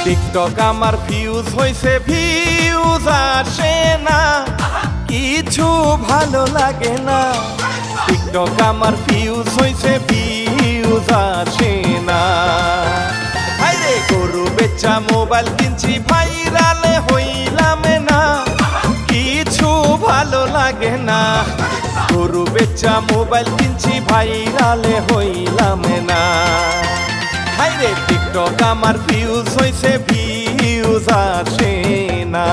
TikTok আমার fuse হইছে, views আসে না, কিছু ভালো লাগে না। টিকটক আমার ফিউজ হইছে, ভিউজ আসে না। হায়রে গরু বেচা মোবাইল কিনছি, ভাইরাল হইলাম না, কিছু ভালো লাগে না। গরু বেচা মোবাইল কিনছি, ভাইরাল হইলাম না। হায়রে টিকটক আমার ভিউজ হইছে, ভিউজ আসে না।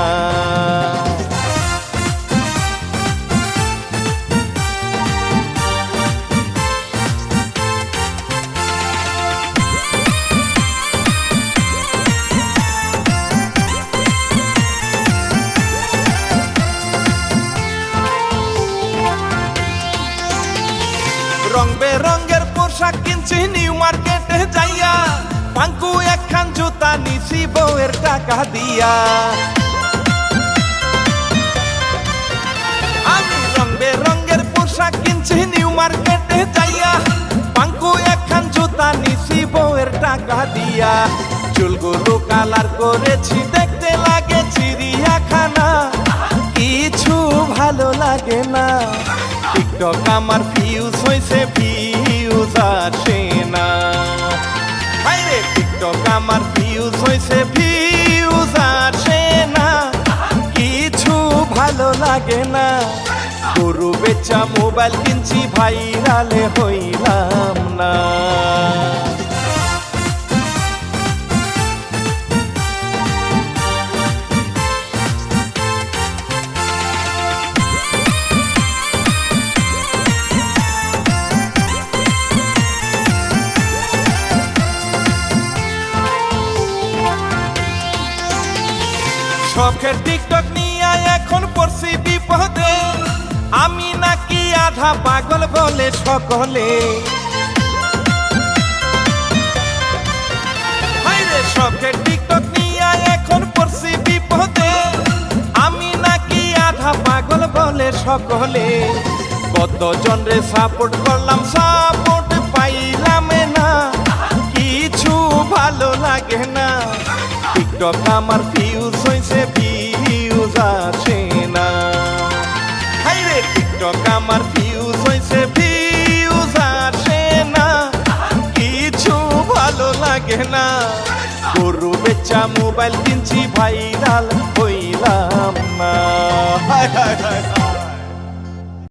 রং বেরঙের পোশাক কিনছি নিউ মার্কেটে যাইয়া, পাঙ্কু একখান জুতা নিছি বউয়ের টাকা দিয়া। আমি রং বেরঙের পোশাক কিনছি নিউ মার্কেটে যাইয়া, পাঙ্কু একখান জুতা নিছি বউয়ের টাকা দিয়া। চুলগুলো কালার করেছি, দেখতে লাগে চিড়িয়াখানা, কিছু ভালো লাগে না। টিকটক আমার ফিউজ হইছে, ভিউজ আসে না। হায়রে টিকটক আমার ফিউজ হইছে, ভিউজ আসে না, কিছু ভালো লাগে না। গরু বেচা মোবাইল কিনছি, ভাইরাল হইলাম না। শখের টিকটক নিয়ে এখন পড়ছি বিপদে, আমি নাকি আধা পাগল বলে সকলে। হায়রে শখের টিকটক নিয়ে এখন পড়ছি বিপদে, আমি নাকি আধা পাগল বলে সকলে। কতজন রে সাপোর্ট করলাম, সাপোর্ট পাইলাম না, কিছু ভালো লাগে না। টিকটক আমার ফিউজ হইছে, ভিউজ আসে না। হায়রে টিকটক আমার ফিউজ হইছে, ভিউজ আসে না, কিছু ভালো লাগে না। গরু বেচা মোবাইল কিনছি, ভাইরাল হইলাম না।